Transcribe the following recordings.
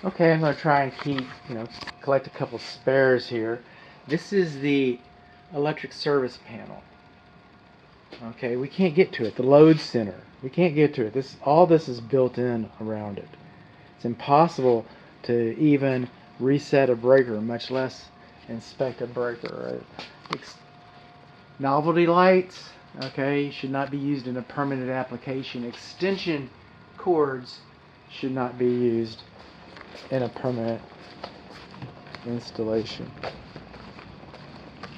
Okay, I'm going to try and keep, collect a couple spares here. This is the electric service panel. Okay, we can't get to it. The load center. We can't get to it. All this is built in around it. It's impossible to even reset a breaker, much less inspect a breaker. Right? Novelty lights, okay, should not be used in a permanent application. Extension cords should not be used in a permanent installation.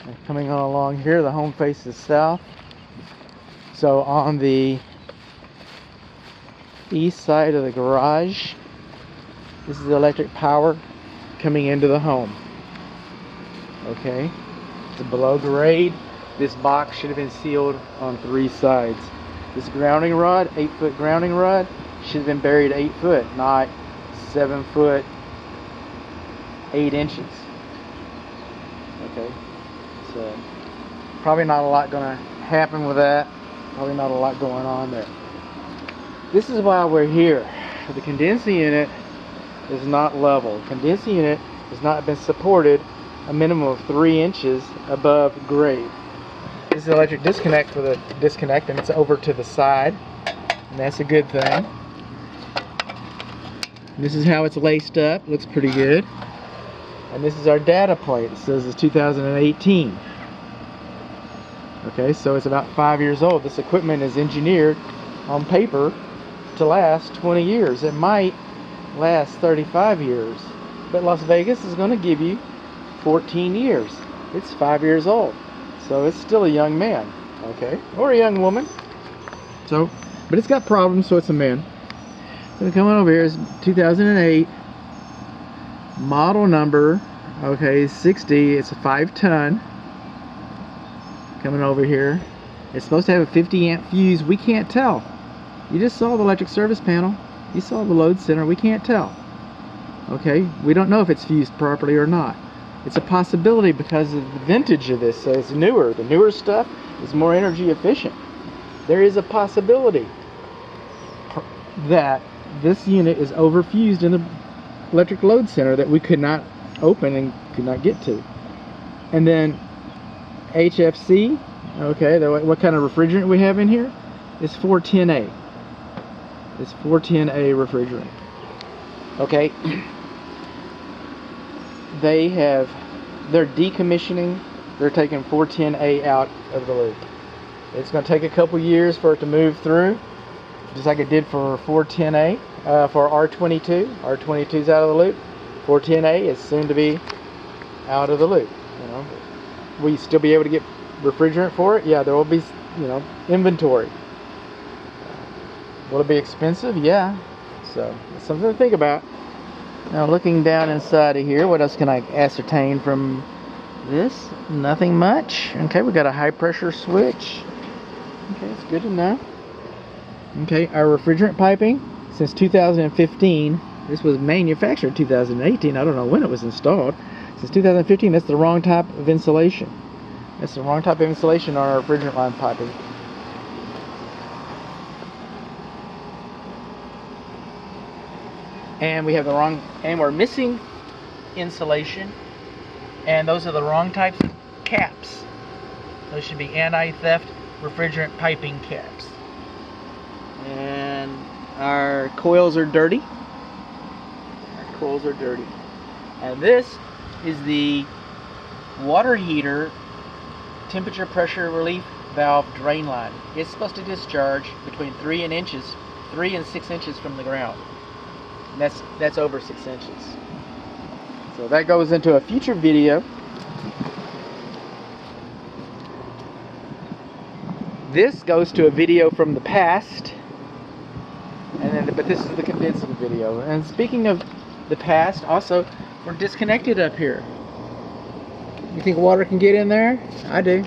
And coming on along here, the home faces south. So on the east side of the garage, this is the electric power coming into the home. Okay, it's below grade. This box should have been sealed on 3 sides. This grounding rod, 8-foot grounding rod, should have been buried 8 foot, not 7 foot 8 inches. Okay, so probably not a lot going to happen with that. Probably not a lot going on there. This is why we're here. The condensing unit is not level. The condensing unit has not been supported a minimum of 3 inches above grade. This is an electric disconnect with a disconnect, and it's over to the side, and that's a good thing. This is how it's laced up. Looks pretty good. And this is our data plate. It says it's 2018. Okay, so it's about 5 years old. This equipment is engineered on paper to last 20 years. It might last 35 years, but Las Vegas is going to give you 14 years. It's 5 years old, so it's still a young man, okay, or a young woman. So, but it's got problems, so it's a man. So coming over here is 2008 model number. Okay, 60. It's a 5-ton. Coming over here, it's supposed to have a 50 amp fuse. We can't tell. You just saw the electric service panel. You saw the load center. We can't tell. Okay, we don't know if it's fused properly or not. It's a possibility because of the vintage of this. So it's newer. The newer stuff is more energy efficient. There is a possibility that this unit is overfused in the electric load center that we could not open and could not get to. And then HFC, okay, what kind of refrigerant we have in here is 410A. It's 410A refrigerant. Okay, they're decommissioning, they're taking 410A out of the loop. It's going to take a couple years for it to move through, just like it did for 410A, for R22. R22's out of the loop. 410A is soon to be out of the loop. Will you still be able to get refrigerant for it? Yeah, there will be, inventory. Will it be expensive? Yeah. So it's something to think about. Now looking down inside of here, what else can I ascertain from this? Nothing much. Okay, we got a high pressure switch. Okay, it's good to know. Okay, our refrigerant piping since 2015. This was manufactured in 2018. I don't know when it was installed. Since 2015, that's the wrong type of insulation. That's the wrong type of insulation on our refrigerant line piping. And we have the wrong, and we're missing insulation. And those are the wrong types of caps. Those should be anti-theft refrigerant piping caps. And our coils are dirty. Our coils are dirty. And this is the water heater temperature pressure relief valve drain line. It's supposed to discharge between 3 and 6 inches from the ground. And that's over 6 inches. So that goes into a future video. This goes to a video from the past. But this is the condensing video. And speaking of the past, also, we're disconnected up here. You think water can get in there? I do.